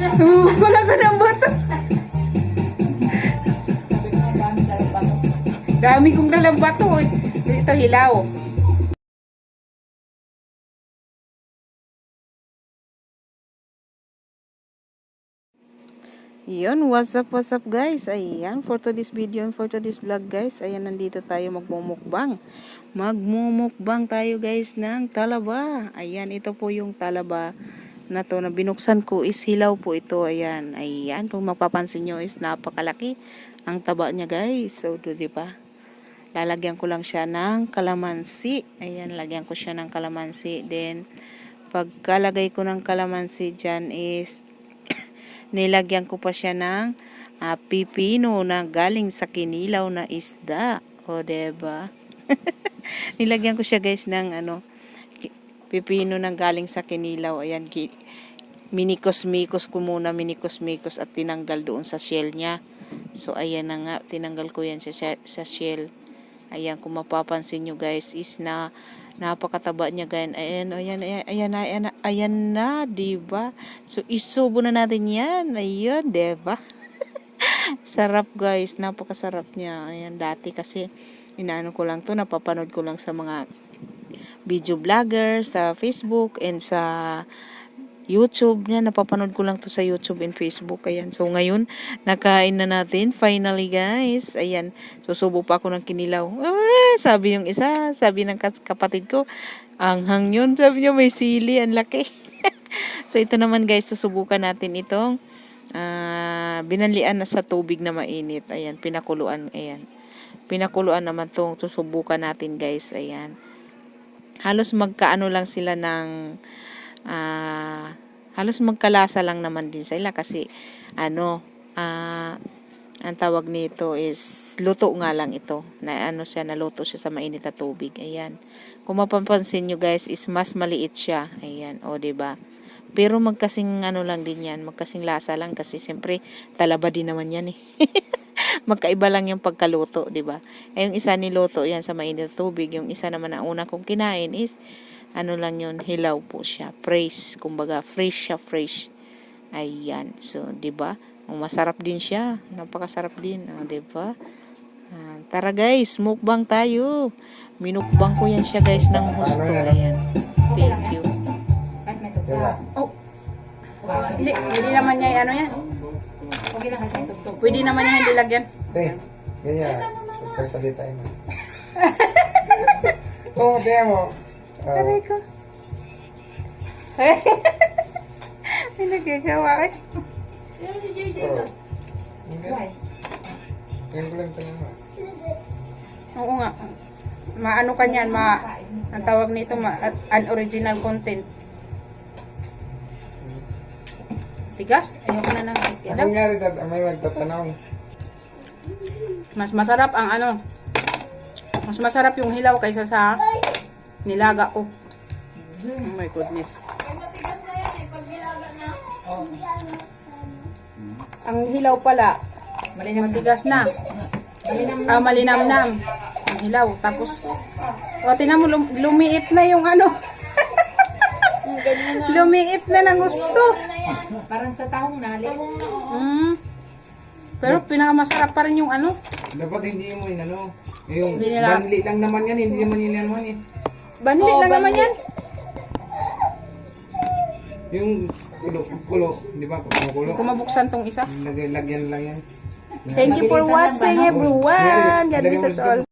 Wala ko ng bato. Dami kong dalang bato. Ito hilaw. Yun, what's up guys? Ayan, for today's video and for today's vlog guys, ayan, nandito tayo magmumukbang. Magmumukbang tayo guys ng talaba. Ayan, ito po yung talaba na to na binuksan ko, is hilaw po ito. Ayan, ayan, kung mapapansin nyo is napakalaki ang taba niya guys. So, diba? Lalagyan ko lang siya ng kalamansi. Ayan, lagyan ko siya ng kalamansi. Then, pagkalagay ko ng kalamansi dyan is nilagyan ko pa siya ng pipino na galing sa kinilaw na isda. O, diba? Nilagyan ko siya guys ng pipino na galing sa kinilaw. Ayan, minikos-mikos ko muna, minikos-mikos at tinanggal doon sa shell niya. So, ayan na nga, tinanggal ko yan sa shell. Ayan, kung mapapansin nyo guys, is napakataba niya guys. Ayan na, diba? So, isubo na natin yan. Ayan, diba? Sarap guys, napakasarap niya. Ayan, dati kasi, inaano ko lang to, napapanood ko lang sa mga video vlogger, sa Facebook, and sa YouTube niya. Napapanood ko lang to sa YouTube and Facebook. Ayan. So, ngayon, nakain na natin. Finally, guys. Ayan. Susubo pa ako ng kinilaw. Sabi yung isa. Sabi ng kapatid ko, anghang yun. Sabi niya, may sili. Ang laki. So, ito naman, guys. Susubukan natin itong binanlian na sa tubig na mainit. Ayan. Pinakuluan. Ayan. Pinakuluan naman itong susubukan natin, guys. Ayan. Halos magkaano lang sila ng halos magkalasa lang naman din sila kasi ang tawag nito is luto nga lang ito na naluto siya sa mainit na tubig. Ayan, kung mapapansin nyo guys is mas maliit siya. Ayan, o diba, pero magkasing lang din yan, magkasing lasa lang kasi siyempre talaba din naman yan eh. Magkaiba lang yung pagkaluto, diba? Yung isa niluto yan sa mainit na tubig, yung isa naman na una kong kinain is lang yun, hilaw po siya. Fresh, kumbaga, fresh siya, fresh. Ayan. So, diba? Masarap din siya. Napakasarap din. Diba? Tara guys, mukbang tayo. Minukbang ko yan siya guys ng husto. Ayan. Thank you. Oh. Hindi naman niya yan. Pwede naman niya hindi lagyan. Ganyan. Sasalitain mo. Oo, mo. Aray ko. May nagagawa eh. Sino si JJ ba? Hindi. Yan ko lang tanong mo. Oo nga. Maano ka niyan, ang tawag nito, unoriginal content. Tigas? Ayoko na nang Ako nga may magtatanong. Mas masarap ang mas masarap yung hilaw kaysa sa nilaga ko. Oh my goodness. Matigas na yan eh, pag nilaga na. Ang hilaw pala, matigas na. Malinamnam. Ang hilaw. Tapos, tinan mo, lumiit na yung lumiit na ng gusto. Parang sa tahong nali. Pero pinakamasarap pa rin yung Dapat hindi mo yung Hindi nila- banli lang naman yan, hindi naman yun naman eh. banli lang naman yan. Yung kulo, di ba? Kulo. Kung mabuksan tong isa. Lagyan lang yan. Thank you for watching everyone. God bless us all.